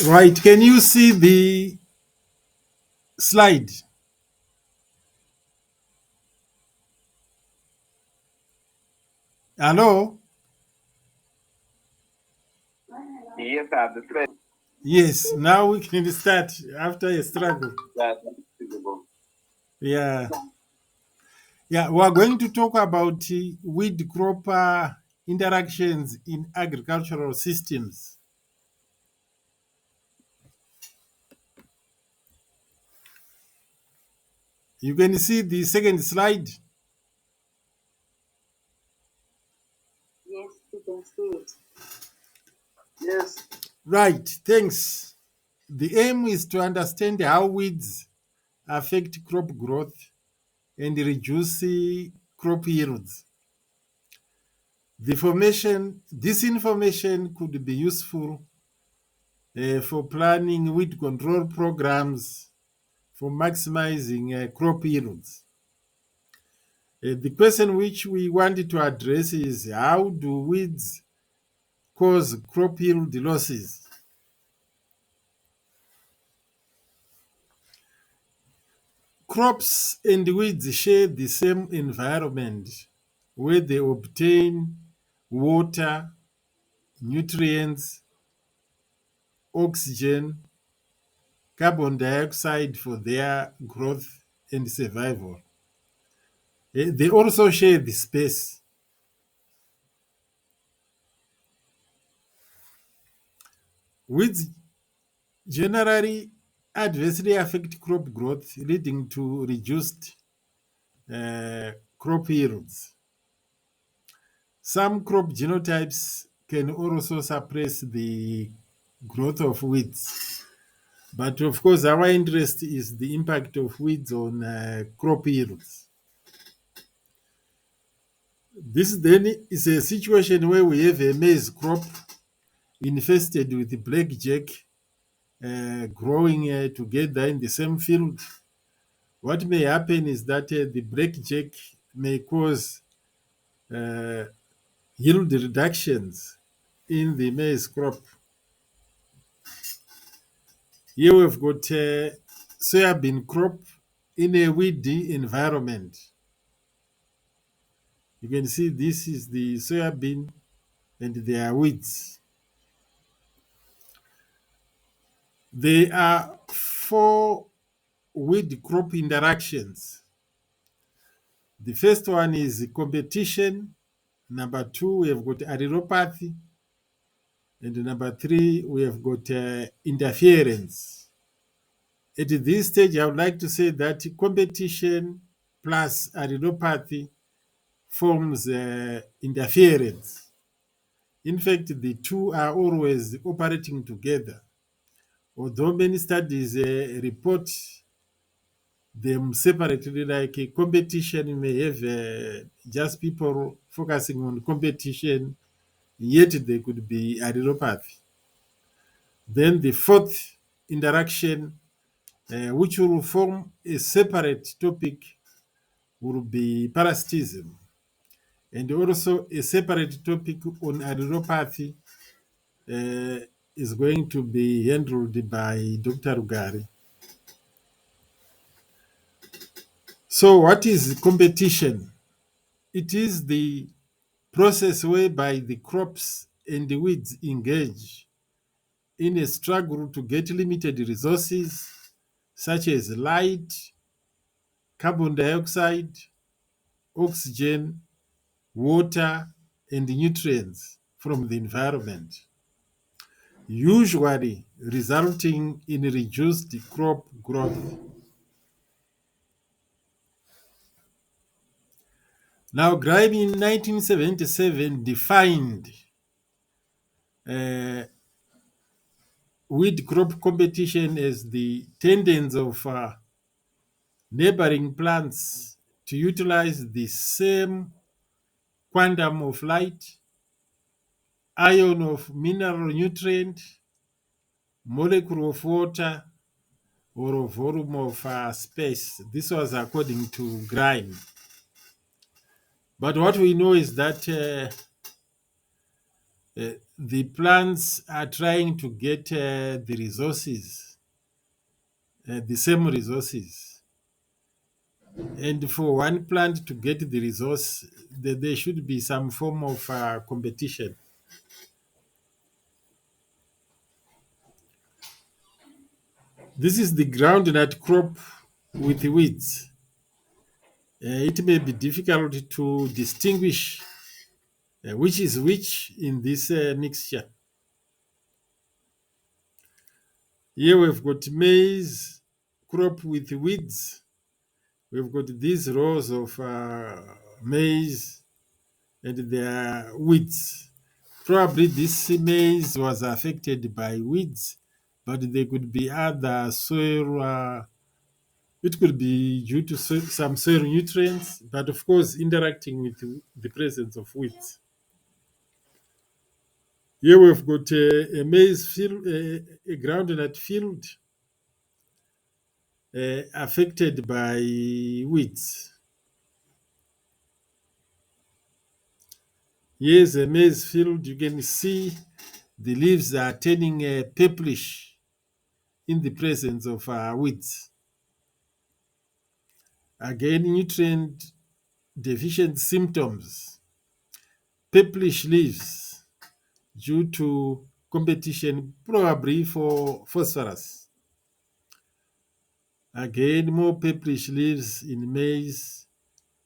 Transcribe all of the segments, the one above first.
Right. Can you see the slide? Hello? Yes, sir. The threat Yes. Now we can start after a struggle. that is visible. Yeah. Yeah. We are going to talk about weed crop interactions in agricultural systems. You can see the second slide. Yes, you can see it. Yes. Right. Thanks. The aim is to understand how weeds affect crop growth and reduce crop yields. This information could be useful for planning weed control programs for maximizing crop yields. The question which we wanted to address is how do weeds cause crop yield losses? Crops and weeds share the same environment where they obtain water, nutrients, oxygen, carbon dioxide for their growth and survival. They also share the space. Weeds generally adversely affect crop growth, leading to reduced crop yields. Some crop genotypes can also suppress the growth of weeds. But of course, our interest is the impact of weeds on crop yields. This then is a situation where we have a maize crop infested with blackjack growing together in the same field. What may happen is that the blackjack may cause uh, yield reductions in the maize crop. Here we've got a soybean crop in a weedy environment. You can see this is the soybean and there are weeds. There are four weed crop interactions. The first one is competition. Number two, we have got areopathy. And number three, we have got interference. At this stage, I would like to say that competition plus areopathy forms interference. In fact, the two are always operating together. Although many studies report them separately, like a competition may have just people focusing on competition, yet they could be areopathy. Then the fourth interaction, which will form a separate topic, will be parasitism. And also a separate topic on areopathy is going to be handled by Dr. Rugari. So, what is competition? It is the process whereby the crops and the weeds engage in a struggle to get limited resources such as light, carbon dioxide, oxygen, water, and nutrients from the environment, usually resulting in reduced crop growth. Now, Grime in 1977 defined uh, weed crop competition as the tendency of neighboring plants to utilize the same quantum of light, ion of mineral nutrient, molecule of water, or a volume of space. This was according to Grime. But what we know is that the plants are trying to get the resources, the same resources. And for one plant to get the resource, there should be some form of competition. This is the groundnut crop with weeds. It may be difficult to distinguish which is which in this mixture. Here we've got maize crop with weeds. We've got these rows of maize and their weeds. Probably this maize was affected by weeds, but there could be other soil. It could be due to some soil nutrients, but of course interacting with the presence of weeds. Here we've got a maize field, a groundnut field affected by weeds. Here's a maize field. You can see the leaves are turning purplish in the presence of weeds. Again, nutrient deficient symptoms, purplish leaves due to competition, probably for phosphorus. Again, more purplish leaves in maize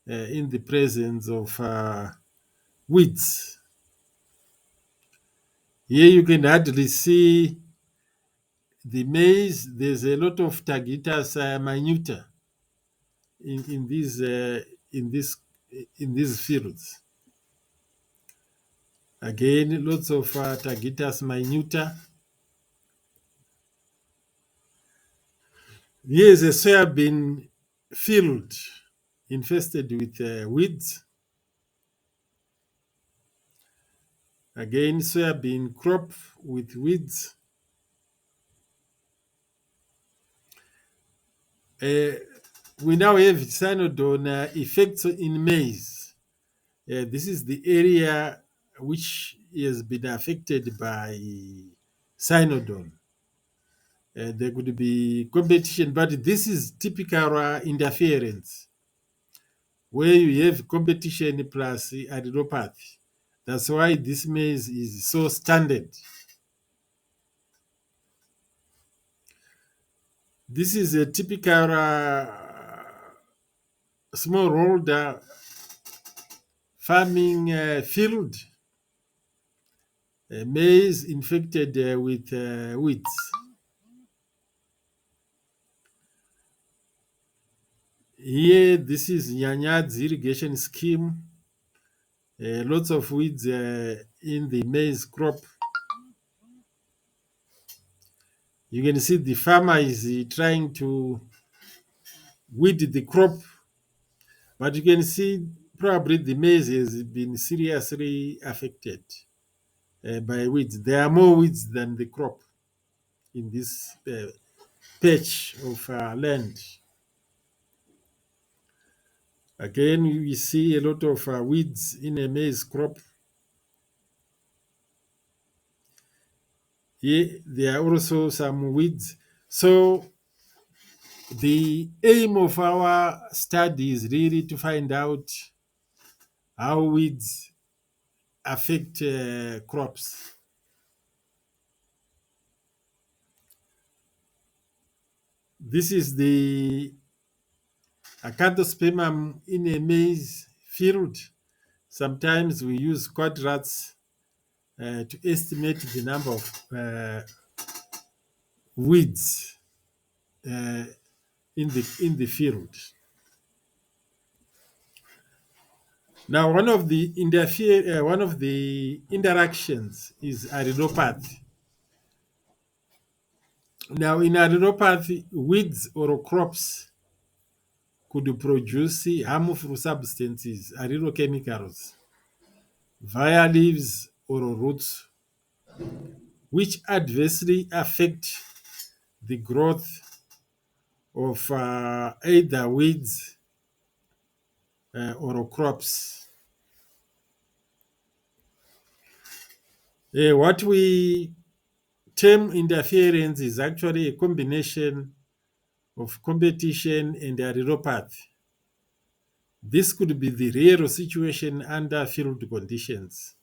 in the presence of weeds. Here you can hardly see the maize. There's a lot of Tagetes minuta in these in these fields. Again, lots of Tagetes minuta. Here's a soybean field infested with weeds. Again, soybean crop with weeds. We now have cyanodon effects in maize. This is the area which has been affected by cyanodon. There could be competition, but this is typical interference where you have competition plus adenopathy. That's why this maize is so standard. This is a typical smallholder farming field. Maize infected with weeds. Here, this is Nyanyad's irrigation scheme. Lots of weeds in the maize crop. You can see the farmer is trying to weed the crop, but you can see probably the maize has been seriously affected by weeds. There are more weeds than the crop in this patch of land. Again, we see a lot of weeds in a maize crop. Here, there are also some weeds. So the aim of our study is really to find out how weeds affect crops. This is the acanthospermum in a maize field. Sometimes we use quadrats to estimate the number of weeds in the field. Now, one of the interactions is adenopathy. Now, in adenopathy, weeds or crops could produce harmful substances, aderochemicals, via leaves or roots, which adversely affect the growth of either weeds or crops. What we term interference is actually a combination of competition and areopathy. This could be the real situation under field conditions.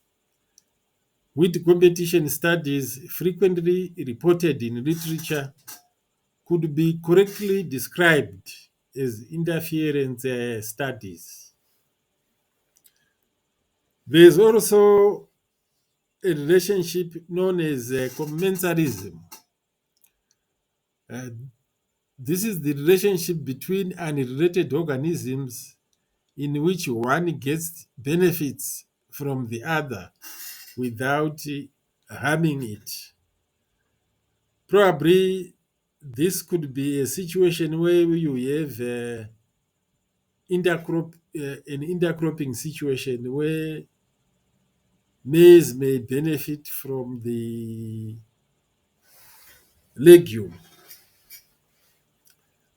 With competition studies frequently reported in literature could be correctly described as interference studies. There is also a relationship known as commensalism. Uh, this is the relationship between unrelated organisms in which one gets benefits from the other without harming it. Probably this could be a situation where you have an intercropping situation where maize may benefit from the legume.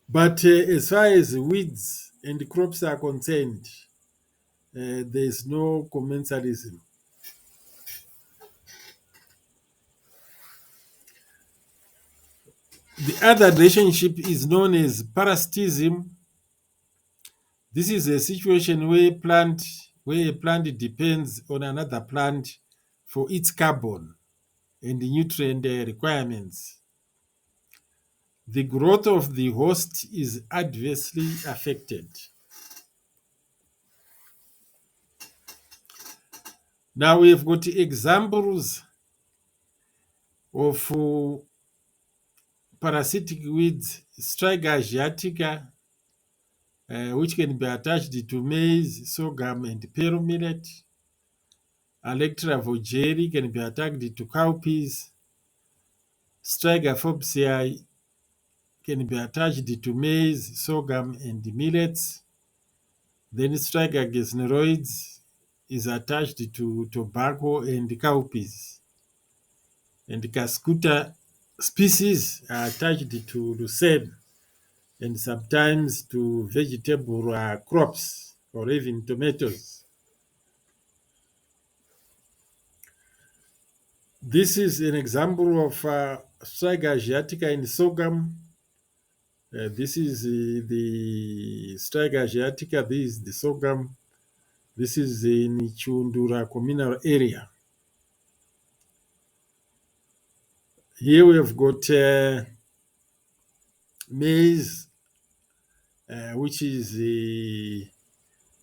But as far as weeds and crops are concerned, there is no commensalism. The other relationship is known as parasitism. This is a situation where a plant depends on another plant for its carbon and nutrient requirements. The growth of the host is adversely affected. Now we've got examples of parasitic weeds, Striga asiatica, which can be attached to maize, sorghum, and pearl millet. Alectra vogeri can be attached to cowpeas. Striga forbesii can be attached to maize, sorghum, and millets. Then Striga gesneroides is attached to tobacco and cowpeas. And Cascuta species are attached to lucerne and sometimes to vegetable crops or even tomatoes. This is an example of Striga asiatica in sorghum. This is the Striga asiatica. This is the sorghum. This is in Chundura communal area. Here we have got maize, which is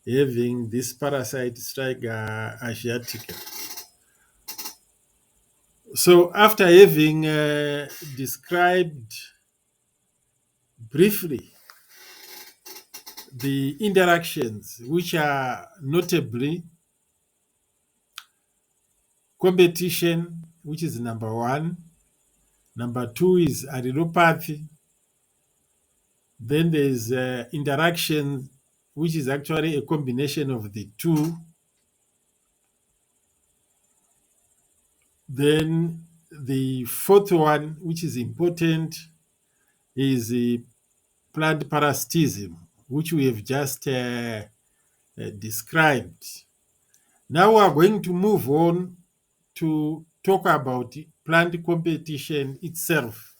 having this parasite Striga asiatica. So after having described briefly the interactions, which are notably competition, which is number one. Number two is areopathy. Then there is interaction, which is actually a combination of the two. Then the fourth one, which is important, is the plant parasitism, which we have just described. Now we are going to move on to talk about plant competition itself.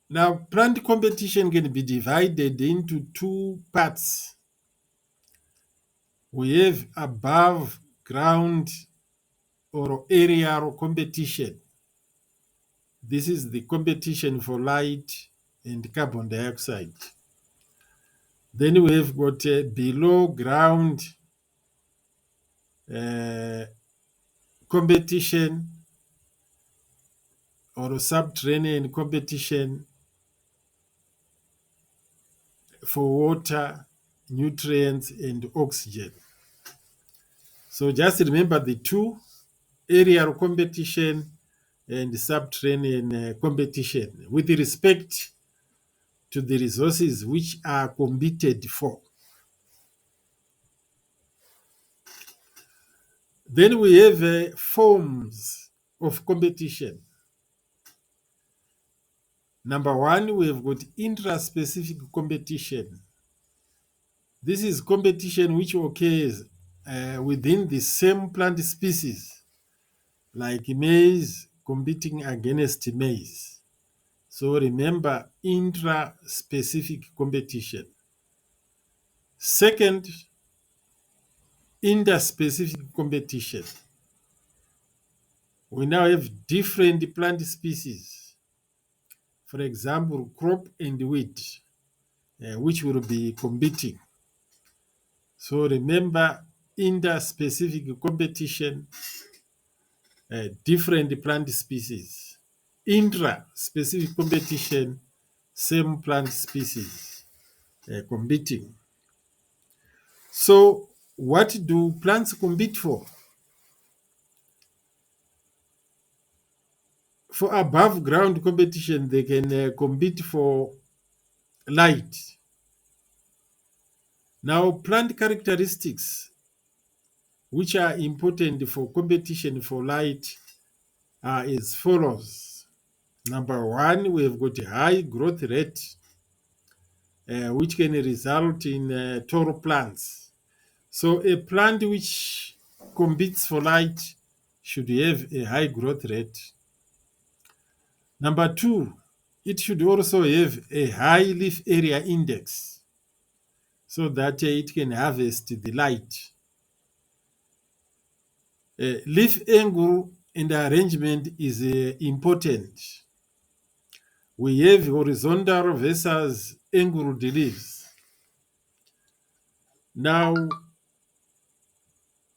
Now, plant competition can be divided into two parts. We have above ground or aerial competition. This is the competition for light and carbon dioxide. Then we have got below ground competition or subterranean competition for water, nutrients, and oxygen. So just remember the two: aerial competition and subterranean competition with respect to the resources which are competed for. Then we have forms of competition. Number one, we have got intraspecific competition. This is competition which occurs within the same plant species, like maize competing against maize. So remember, intra-specific competition. Second, interspecific competition. We now have different plant species. For example, crop and wheat, which will be competing. So remember, interspecific competition, different plant species. Intra-specific competition, same plant species competing. So what do plants compete for? For above ground competition, they can compete for light. Now, plant characteristics which are important for competition for light are as follows. Number one, we have got high growth rate, which can result in tall plants. So a plant which competes for light should have a high growth rate. Number two, it should also have a high leaf area index so that it can harvest the light. Leaf angle and arrangement is important. We have horizontal versus angled leaves. Now,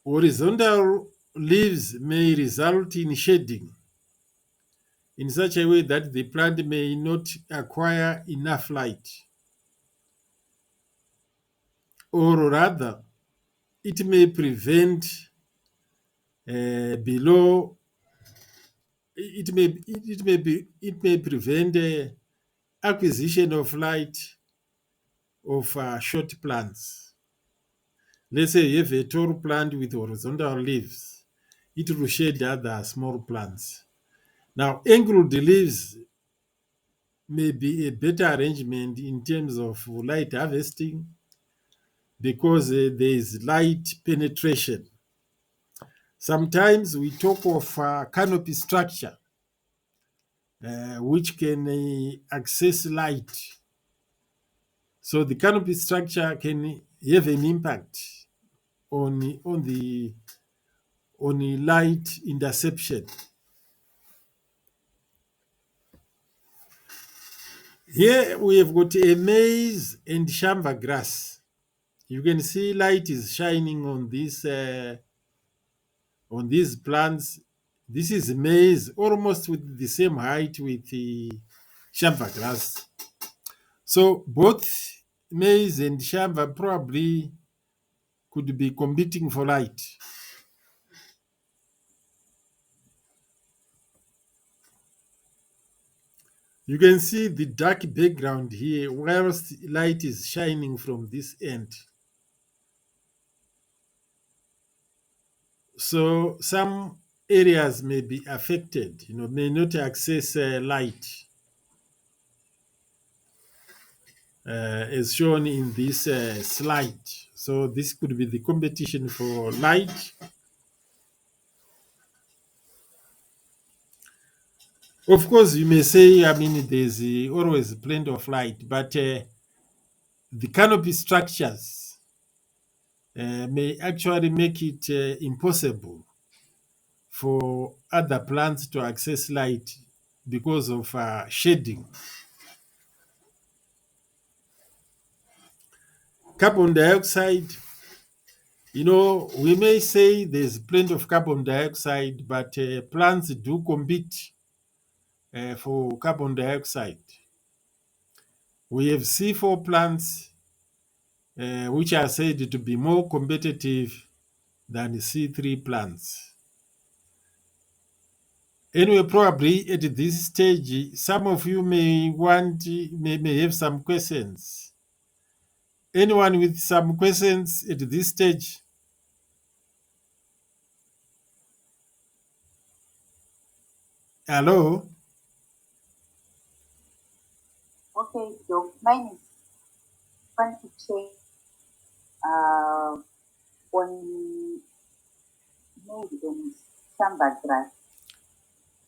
horizontal leaves may result in shading in such a way that the plant may not acquire enough light. Or rather, it may prevent below it may prevent acquisition of light of short plants. Let's say you have a tall plant with horizontal leaves, it will shade other small plants. Now, angled leaves may be a better arrangement in terms of light harvesting because there is light penetration. Sometimes we talk of canopy structure, which can access light. So the canopy structure can have an impact on the light interception. Here we have got a maize and shamba grass. You can see light is shining on these plants. This is maize, almost with the same height with the shamba grass. So both maize and shamba probably could be competing for light. You can see the dark background here whilst light is shining from this end. So some areas may be affected, may not access light, as shown in this slide. So this could be the competition for light. Of course, you may say, there's always plenty of light, but the canopy structures may actually make it impossible for other plants to access light because of shading. Carbon dioxide, we may say there's plenty of carbon dioxide, but plants do compete for carbon dioxide. We have C4 plants, which are said to be more competitive than C3 plants. Anyway, probably at this stage, some of you may have some questions. Anyone with some questions at this stage? Hello? Okay, so mine is fun to change. On maize and samba grass,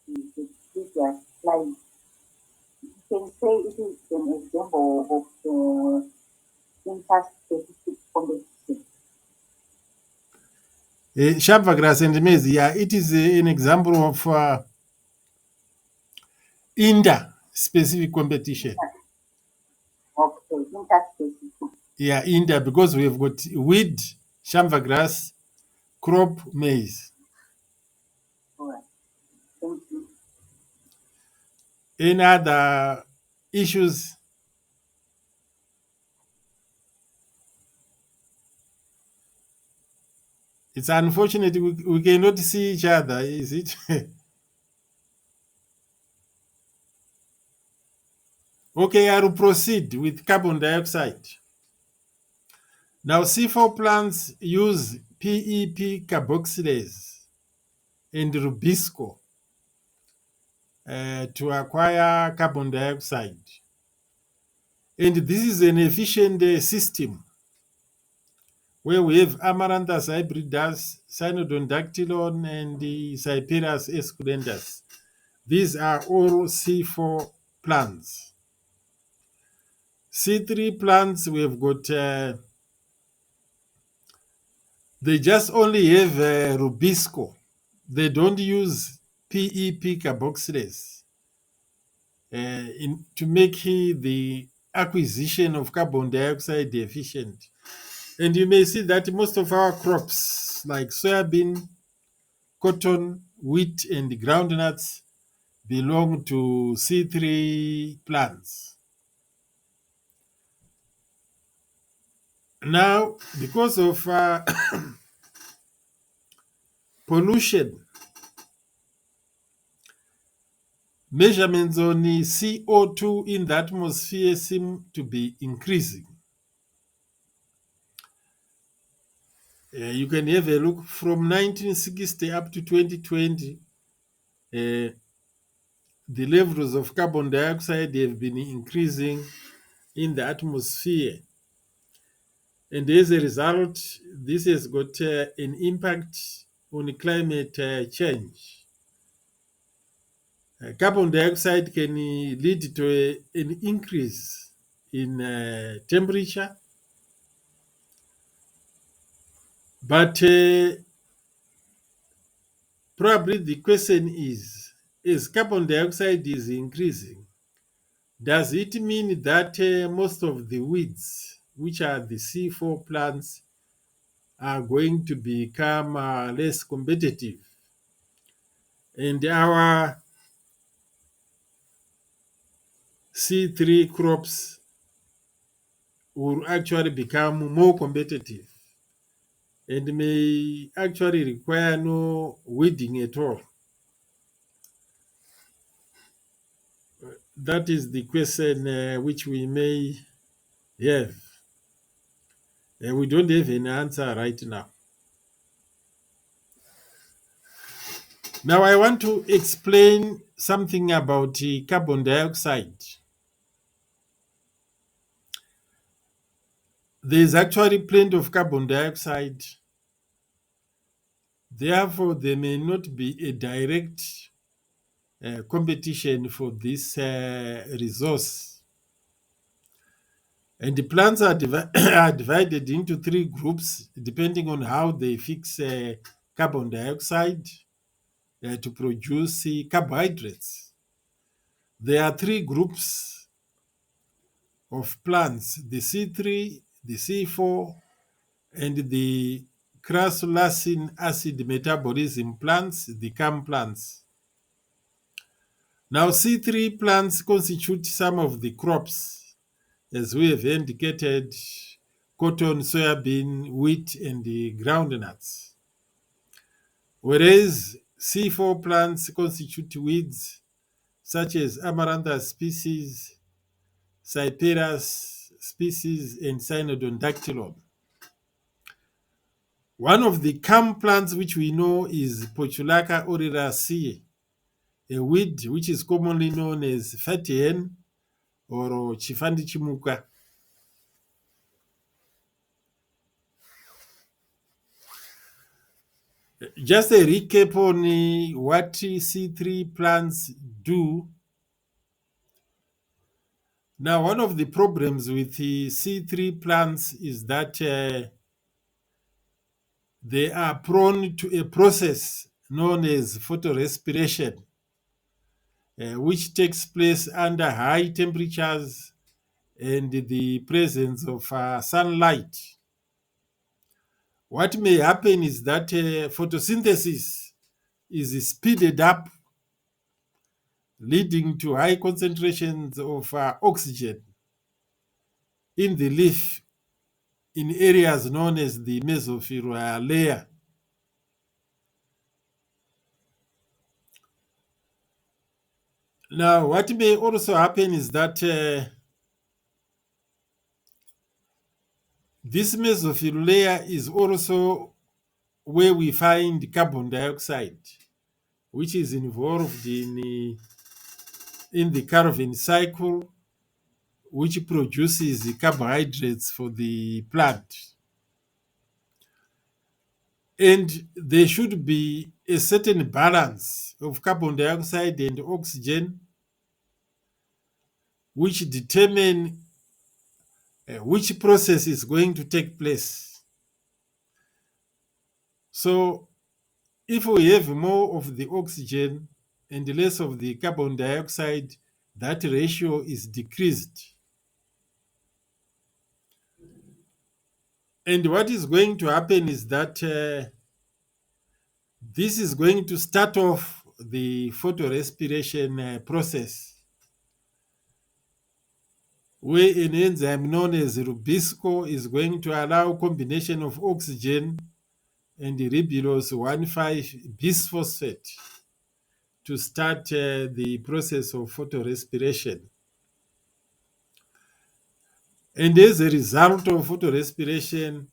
the previous slide, you can say it is an example of interspecific competition. Shamba grass and maize, yeah, it is an example of inter-specific competition. Okay, interspecific. Yeah, inter, because we have got weed, shamba grass, crop, maize. All right. Thank you. Any other issues? It's unfortunate we cannot see each other, is it? Okay, I will proceed with carbon dioxide. Now, C4 plants use PEP carboxylase and rubisco to acquire carbon dioxide. And this is an efficient system where we have Amaranthus hybridus, Cynodondactylon, and the Cyperus esculentus. These are all C4 plants. C3 plants, we have got, they just only have rubisco. They don't use PEP carboxylase to make the acquisition of carbon dioxide efficient. And you may see that most of our crops, like soybean, cotton, wheat, and groundnuts, belong to C3 plants. Now, because of pollution, measurements on the CO2 in the atmosphere seem to be increasing. You can have a look from 1960 up to 2020. The levels of carbon dioxide have been increasing in the atmosphere. And as a result, this has got an impact on climate change. Carbon dioxide can lead to an increase in temperature, but probably the question is, as carbon dioxide is increasing, does it mean that most of the weeds, which are the C4 plants, are going to become less competitive? And our C3 crops will actually become more competitive and may actually require no weeding at all. That is the question which we may have. We don't have an answer right now. Now, I want to explain something about carbon dioxide. There is actually plenty of carbon dioxide. Therefore, there may not be a direct competition for this resource. And the plants are, are divided into three groups depending on how they fix carbon dioxide to produce carbohydrates. There are three groups of plants: the C3, the C4, and the crassulacean acid metabolism plants, the CAM plants. Now, C3 plants constitute some of the crops, as we have indicated: cotton, soybean, wheat, and the groundnuts. Whereas C4 plants constitute weeds such as Amaranthus species, Cyperus species, and Cynodondactylon. One of the CAM plants which we know is Portulaca oleracea, a weed which is commonly known as fatty hen or Chifandi chimuka. Just a recap on what C3 plants do. Now, one of the problems with the C3 plants is that they are prone to a process known as photorespiration, which takes place under high temperatures and the presence of sunlight. What may happen is that photosynthesis is speeded up, leading to high concentrations of oxygen in the leaf in areas known as the mesophyll layer. Now, what may also happen is that this mesophyll layer is also where we find carbon dioxide, which is involved in the carbon cycle, which produces the carbohydrates for the plant. And there should be a certain balance of carbon dioxide and oxygen, which determine which process is going to take place. So if we have more of the oxygen and less of the carbon dioxide, that ratio is decreased. And what is going to happen is that this is going to start off the photorespiration process, where an enzyme known as rubisco is going to allow combination of oxygen and ribulose 1,5-bisphosphate to start the process of photorespiration. And as a result of photorespiration,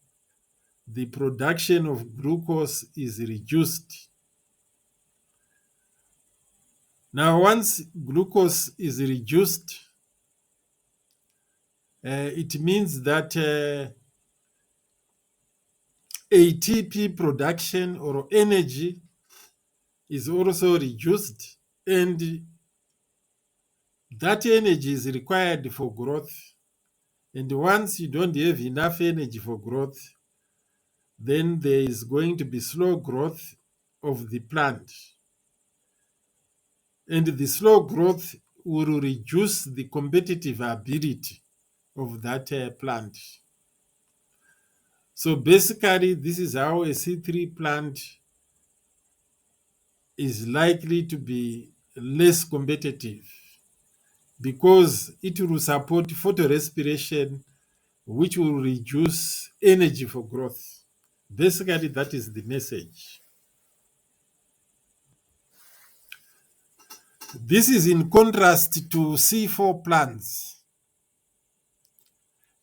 the production of glucose is reduced. Now, once glucose is reduced, it means that ATP production or energy is also reduced, and that energy is required for growth. And once you don't have enough energy for growth, then there is going to be slow growth of the plant. And the slow growth will reduce the competitive ability of that plant. So basically, this is how a C3 plant is likely to be less competitive, because it will support photorespiration, which will reduce energy for growth. Basically, that is the message. This is in contrast to C4 plants,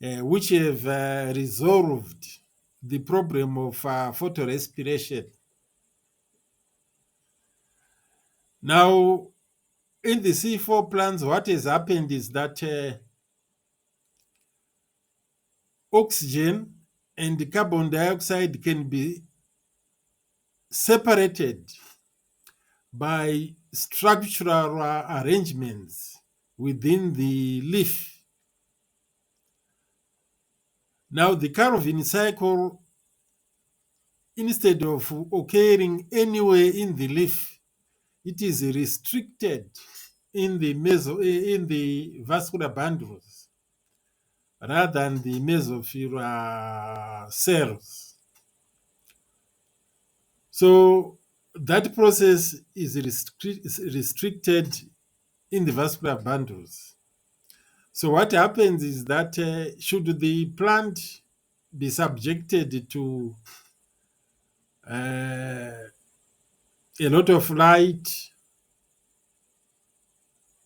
which have resolved the problem of photorespiration. Now, in the C4 plants, what has happened is that oxygen and carbon dioxide can be separated by structural arrangements within the leaf. Now, the carbon cycle, instead of occurring anywhere in the leaf, it is restricted in the vascular bundles rather than the mesophyll cells. So that process is restricted in the vascular bundles. So what happens is that should the plant be subjected to a lot of light,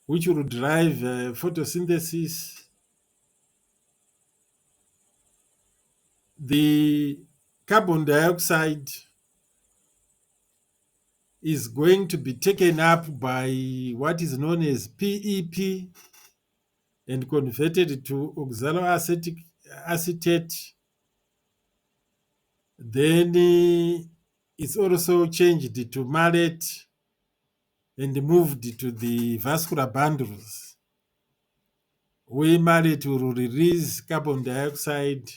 which will drive photosynthesis, the carbon dioxide is going to be taken up by what is known as PEP and converted to oxaloacetic acetate. Then is also changed to malate and moved to the vascular bundles, where malate will release carbon dioxide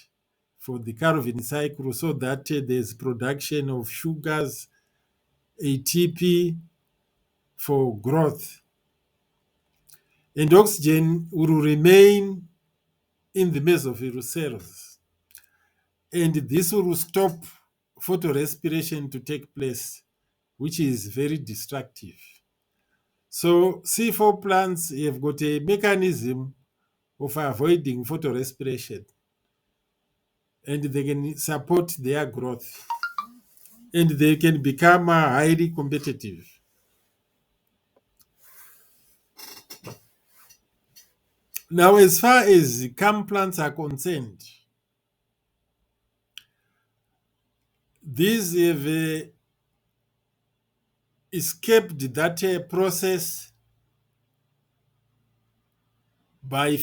for the Calvin cycle so that there's production of sugars, ATP, for growth. And oxygen will remain in the mesophyll cells. And this will stop photorespiration to take place, which is very destructive. So C4 plants have got a mechanism of avoiding photorespiration, and they can support their growth, and they can become highly competitive. Now, as far as CAM plants are concerned, these have escaped that process by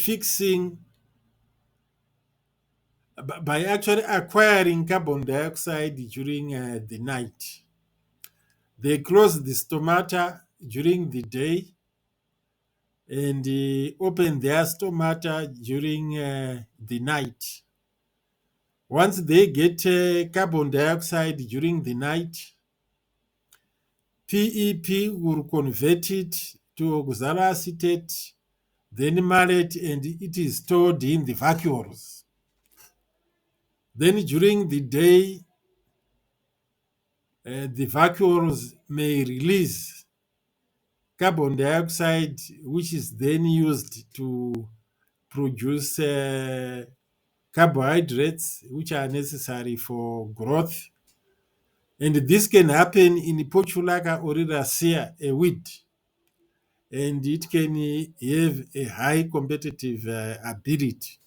by actually acquiring carbon dioxide during the night. They close the stomata during the day and open their stomata during the night. Once they get carbon dioxide during the night, PEP will convert it to oxaloacetate, then malate, and it is stored in the vacuoles. Then during the day, the vacuoles may release carbon dioxide, which is then used to produce carbohydrates, which are necessary for growth. And this can happen in Portulaca oriracea, a weed, and it can have a high competitive ability.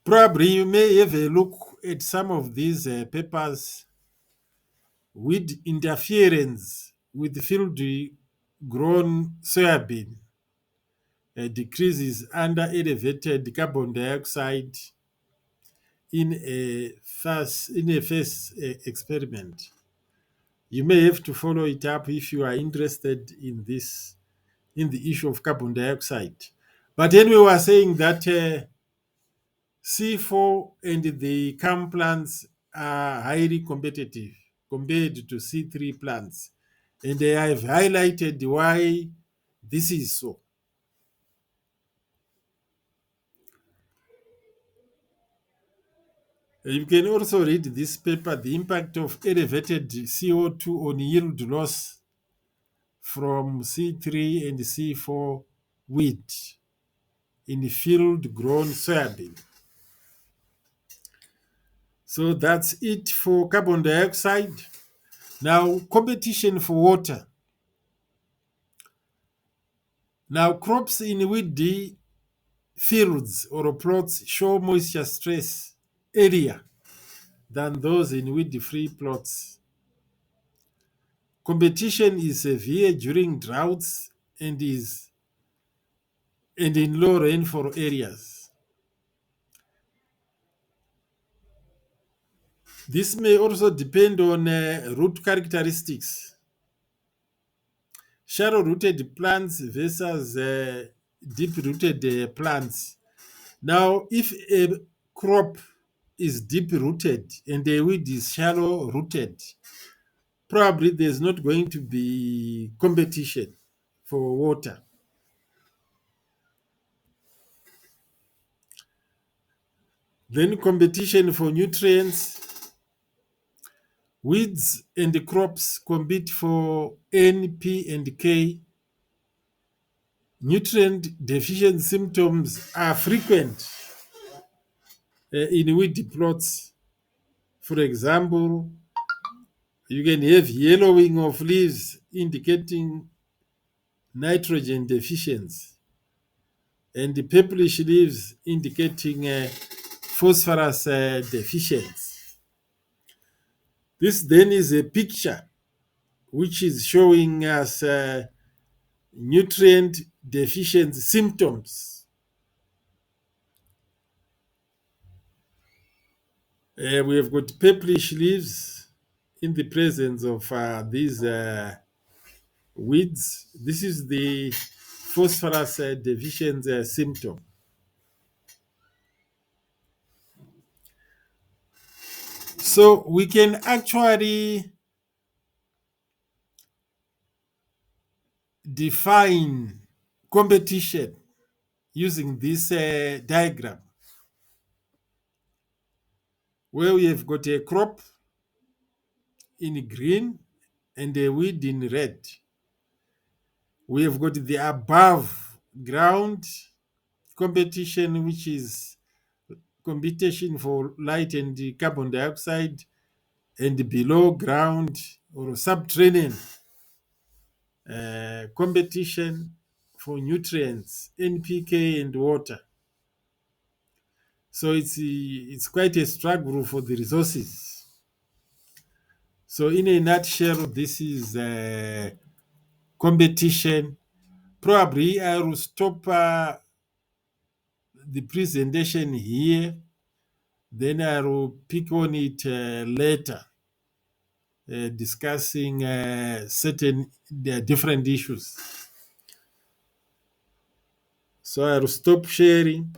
Probably you may have a look at some of these papers with interference with field-grown soybean decreases under elevated carbon dioxide in a first experiment. You may have to follow it up if you are interested in this, in the issue of carbon dioxide. But anyway, we are saying that C4 and the CAM plants are highly competitive compared to C3 plants. And I have highlighted why this is so. You can also read this paper, The Impact of Elevated CO2 on Yield Loss from C3 and C4 wheat in field-grown soybean. So that's it for carbon dioxide. Now, competition for water. Now, crops in weedy fields or plots show moisture stress earlier than those in weed-free plots. Competition is severe during droughts and in low rainfall areas. This may also depend on root characteristics. Shallow-rooted plants versus deep-rooted plants. Now, if a crop is deep-rooted and a weed is shallow-rooted, probably there's not going to be competition for water. Then competition for nutrients. Weeds and crops compete for N, P, and K. Nutrient deficiency symptoms are frequent in weed plots. For example, you can have yellowing of leaves indicating nitrogen deficiency, and the purplish leaves indicating phosphorus deficiency. This then is a picture which is showing us nutrient deficiency symptoms. We have got purplish leaves in the presence of these weeds. This is the phosphorus deficiency symptom. So we can actually define competition using this diagram, where we have got a crop in green and a weed in red. We have got the above ground competition, which is competition for light and carbon dioxide, and below ground or subterranean competition for nutrients, NPK, and water. So it's quite a struggle for the resources. So in a nutshell, this is competition. Probably I will stop the presentation here. Then I will pick on it later, discussing certain different issues. So I will stop sharing.